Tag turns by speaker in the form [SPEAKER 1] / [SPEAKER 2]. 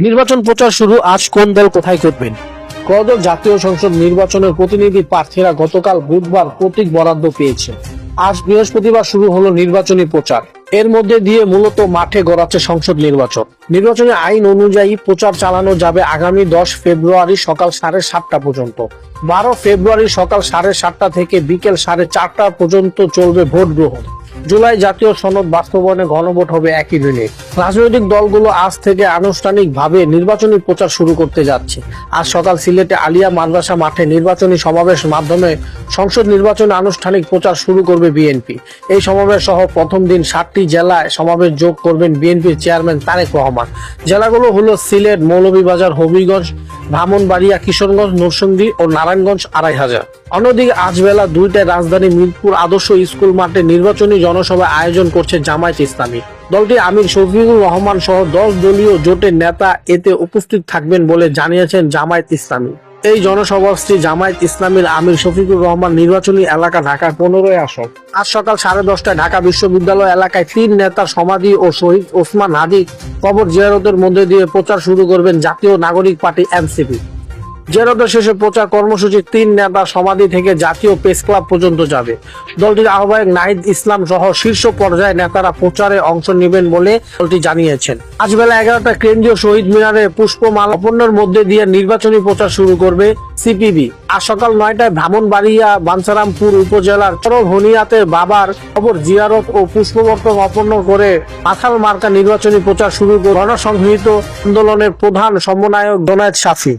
[SPEAKER 1] নির্বাচন প্রচার শুরু, আজ কোন দল কোথায় করবেন? ত্রয়োদশ জাতীয় সংসদ নির্বাচনের প্রতিনিধি প্রার্থীরা গতকাল বুধবার প্রতীক বরাদ্দ পেয়েছে। আজ বৃহস্পতিবার শুরু হলো নির্বাচনী প্রচার। এর মধ্যে দিয়ে মূলত মাঠে গড়াচ্ছে সংসদ নির্বাচন। নির্বাচনী আইন অনুযায়ী প্রচার চালানো যাবে আগামী 10 ফেব্রুয়ারি সকাল 7:30টা পর্যন্ত। 12 ফেব্রুয়ারি সকাল 7:30টা থেকে বিকেল 4:30টা পর্যন্ত চলবে ভোট গ্রহণ। জুলাই জাতীয় সনদ বাস্তবায়নে গণভোট হবে একই দিনে। রাজনৈতিক দলগুলো আজ থেকে আনুষ্ঠানিকভাবে নির্বাচনী প্রচার শুরু করতে যাচ্ছে। আজ সকাল সিলেটে আলিয়া মাদ্রাসা মাঠে নির্বাচনী সমাবেশ মাধ্যমে সংসদ নির্বাচনে আনুষ্ঠানিক প্রচার শুরু করবে বিএনপি। এই সমাবেশ সহ প্রথম দিন 7টি জেলায় সমাবেশ যোগ করবেন বিএনপির চেয়ারম্যান তারেক রহমান। জেলাগুলো হলো সিলেট, মৌলভীবাজার, হবিগঞ্জ, ব্রাহ্মণবাড়িয়া, কিশোরগঞ্জ, নরসিংদী ও নারায়ণগঞ্জ 2,500। অন্যদিকে আজ বেলা 2টায় রাজধানী মিরপুর আদর্শ স্কুল মাঠে নির্বাচনী জনসভা আয়োজন করছে জামায়াত ইসলামী। দলটি আমির শফিকুর রহমান সহ 10 দলীয় জোটের নেতা এতে উপস্থিত থাকবেন বলে জানিয়েছেন জামায়াত ইসলামী। এই জনসভাস্থলে জামায়াত ইসলামীর আমির শফিকুর রহমান নির্বাচনী এলাকা ঢাকার 15 আসন। আজ সকাল 10:30টায় ঢাকা বিশ্ববিদ্যালয় এলাকায় 3 নেতার সমাধি ও শহীদ ওসমান হাদির কবর জিয়ারতের মধ্যে দিয়ে প্রচার শুরু করবেন জাতীয় নাগরিক পার্টি এনসিপি। জিয়ারতের শেষে প্রচার কর্মসূচি 3 নেতার সমাধি থেকে জাতীয় প্রেস ক্লাব পর্যন্ত যাবে। দলটির আহ্বায়ক নাহিদ ইসলাম সহ শীর্ষ পর্যায়ের নেতারা প্রচারে অংশ নেবেন বলে দলটি জানিয়েছেন। আজ বেলা 11টায় কেন্দ্রীয় শহীদ মিনারে পুষ্পমালা অর্পণের মধ্যে দিয়ে নির্বাচনী প্রচার শুরু করবে সিপিবি। আজ সকাল 9টায় ব্রাহ্মণবাড়িয়া বাঞ্ছারামপুর উপজেলার চরহনিয়াতে বাবার কবর জিয়ারত ও পুষ্পবর্তন অর্পণ করে পাথাল মার্কা নির্বাচনী প্রচার শুরু করে গণসংহৃত আন্দোলনের প্রধান সমন্বয়ক জোনায়েদ সাফি।